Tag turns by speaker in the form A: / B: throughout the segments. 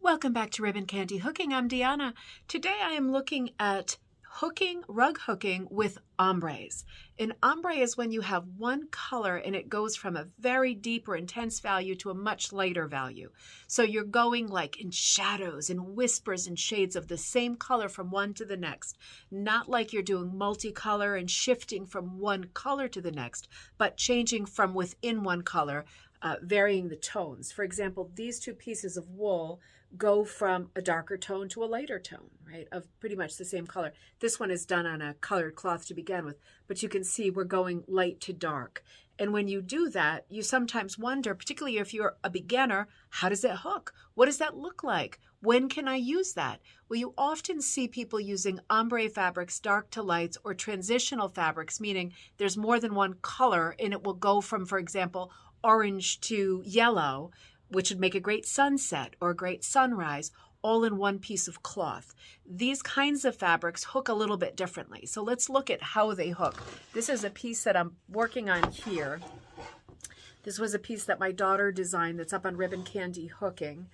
A: Welcome back to Ribbon Candy Hooking. I'm Deanna. Today I am looking at rug hooking with ombres. An ombre is when you have one color and it goes from a very deep or intense value to a much lighter value. So you're going like in shadows and whispers and shades of the same color from one to the next. Not like you're doing multicolor and shifting from one color to the next, but changing from within one color, varying the tones. For example, these two pieces of wool go from a darker tone to a lighter tone, right, of pretty much the same color. This one is done on a colored cloth to begin with, but you can see we're going light to dark. And when you do that, you sometimes wonder, particularly if you're a beginner, how does it hook? What does that look like? When can I use that? Well, you often see people using ombre fabrics, dark to lights, or transitional fabrics, meaning there's more than one color and it will go from, for example, orange to yellow, which would make a great sunset or a great sunrise, all in one piece of cloth. These kinds of fabrics hook a little bit differently. So let's look at how they hook. This is a piece that I'm working on here. This was a piece that my daughter designed that's up on Ribbon Candy Hooking.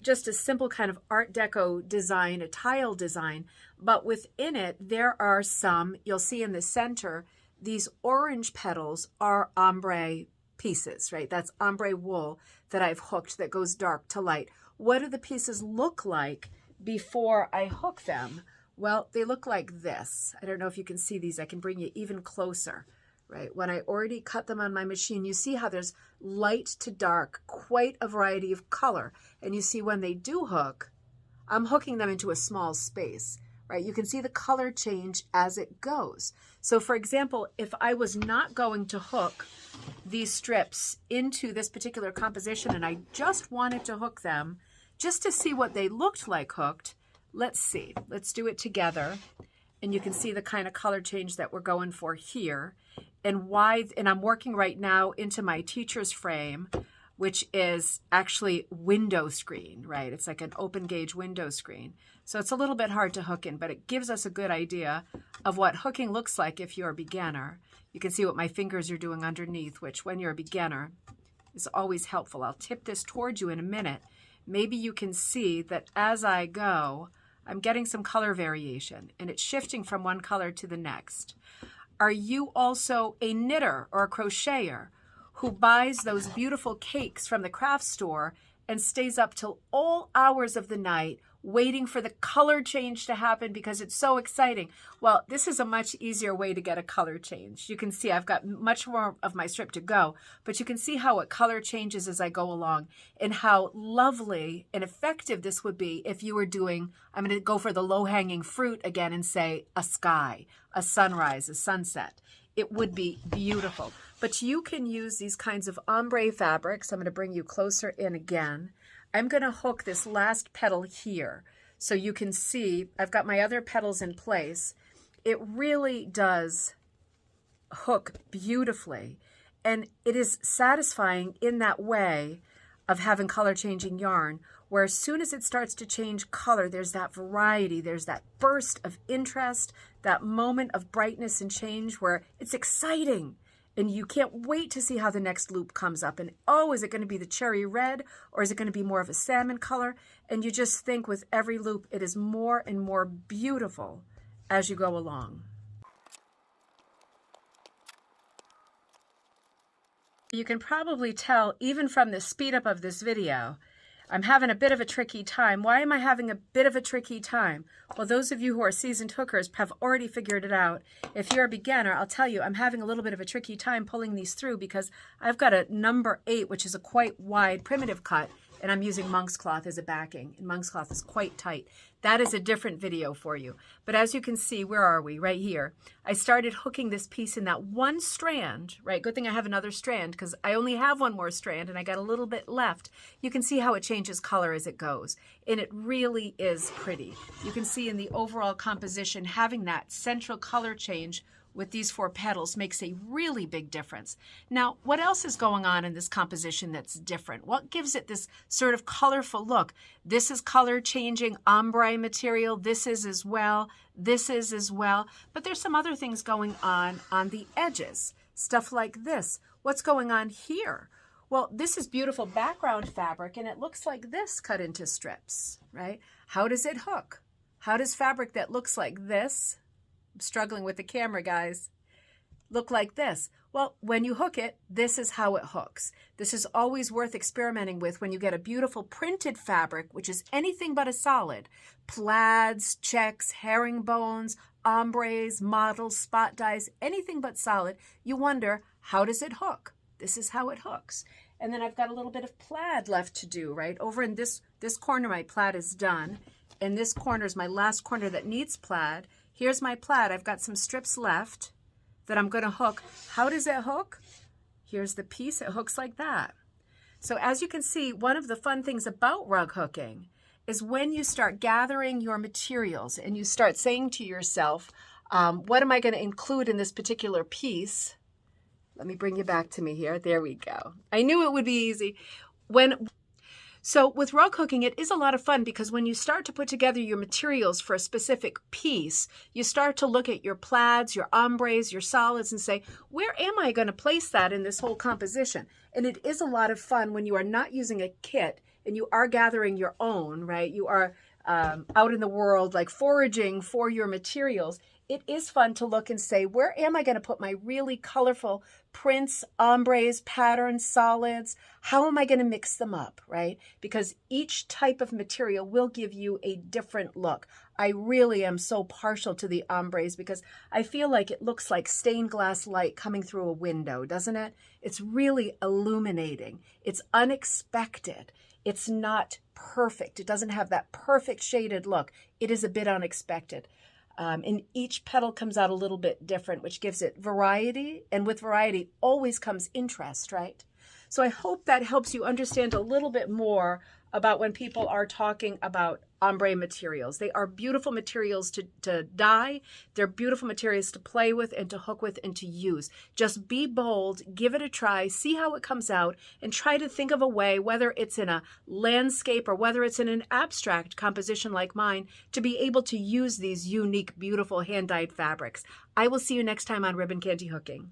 A: Just a simple kind of Art Deco design, a tile design, but within it there are some, you'll see in the center, these orange petals are ombre pieces, right? That's ombre wool that I've hooked that goes dark to light. What do the pieces look like before I hook them? Well, they look like this. I don't know if you can see these. I can bring you even closer, right? When I already cut them on my machine, you see how there's light to dark, quite a variety of color. And you see when they do hook, I'm hooking them into a small space, right? You can see the color change as it goes. So for example, if I was not going to hook these strips into this particular composition and I just wanted to hook them just to see what they looked like hooked, let's see. Let's do it together. And you can see the kind of color change that we're going for here and why. And I'm working right now into my teacher's frame, which is actually window screen, right? It's like an open gauge window screen. So it's a little bit hard to hook in, but it gives us a good idea of what hooking looks like if you're a beginner. You can see what my fingers are doing underneath, which when you're a beginner is always helpful. I'll tip this towards you in a minute. Maybe you can see that as I go, I'm getting some color variation and it's shifting from one color to the next. Are you also a knitter or a crocheter who buys those beautiful cakes from the craft store and stays up till all hours of the night waiting for the color change to happen because it's so exciting? Well, this is a much easier way to get a color change. You can see I've got much more of my strip to go, but you can see how it color changes as I go along and how lovely and effective this would be if you were doing, I'm going to go for the low-hanging fruit again and say a sky, a sunrise, a sunset. It would be beautiful. But you can use these kinds of ombre fabrics. I'm going to bring you closer in again. I'm going to hook this last petal here so you can see I've got my other petals in place. It really does hook beautifully, and it is satisfying in that way of having color changing yarn, where as soon as it starts to change color, there's that variety, there's that burst of interest, that moment of brightness and change where it's exciting. And you can't wait to see how the next loop comes up. And oh, is it going to be the cherry red or is it going to be more of a salmon color? And you just think with every loop, it is more and more beautiful as you go along. You can probably tell even from the speed up of this video, I'm having a bit of a tricky time. Why am I having a bit of a tricky time? Well, those of you who are seasoned hookers have already figured it out. If you're a beginner, I'll tell you, I'm having a little bit of a tricky time pulling these through because I've got a number 8, which is a quite wide primitive cut, and I'm using monk's cloth as a backing, and monk's cloth is quite tight. That is a different video for you. But as you can see, where are we? Right here. I started hooking this piece in that one strand, right? Good thing I have another strand because I only have one more strand and I got a little bit left. You can see how it changes color as it goes, and it really is pretty. You can see in the overall composition, having that central color change with these 4 petals makes a really big difference. Now, what else is going on in this composition that's different? What gives it this sort of colorful look? This is color changing ombre material. This is as well. This is as well. But there's some other things going on the edges. Stuff like this. What's going on here? Well, this is beautiful background fabric, and it looks like this cut into strips, right? How does it hook? How does fabric that looks like this, I'm struggling with the camera, guys, look like this? Well, when you hook it, this is how it hooks. This is always worth experimenting with when you get a beautiful printed fabric, which is anything but a solid. Plaids, checks, herringbones, ombres, models, spot dyes, anything but solid. You wonder, how does it hook? This is how it hooks. And then I've got a little bit of plaid left to do, right? Over in this corner, my plaid is done. And this corner is my last corner that needs plaid. Here's my plaid. I've got some strips left that I'm going to hook. How does it hook? Here's the piece. It hooks like that. So as you can see, one of the fun things about rug hooking is when you start gathering your materials and you start saying to yourself, what am I going to include in this particular piece? Let me bring you back to me here. There we go. I knew it would be easy. So with rug hooking, it is a lot of fun because when you start to put together your materials for a specific piece, you start to look at your plaids, your ombres, your solids and say, where am I going to place that in this whole composition? And it is a lot of fun when you are not using a kit and you are gathering your own, right? You are out in the world like foraging for your materials. It is fun to look and say, where am I going to put my really colorful prints, ombres, patterns, solids? How am I going to mix them up, right? Because each type of material will give you a different look. I really am so partial to the ombres because I feel like it looks like stained glass light coming through a window, doesn't it? It's really illuminating. It's unexpected. It's not perfect. It doesn't have that perfect shaded look. It is a bit unexpected. And each petal comes out a little bit different, which gives it variety. And with variety always comes interest, right? So I hope that helps you understand a little bit more about when people are talking about ombre materials. They are beautiful materials to dye. They're beautiful materials to play with and to hook with and to use. Just be bold, give it a try, see how it comes out, and try to think of a way, whether it's in a landscape or whether it's in an abstract composition like mine, to be able to use these unique, beautiful hand-dyed fabrics. I will see you next time on Ribbon Candy Hooking.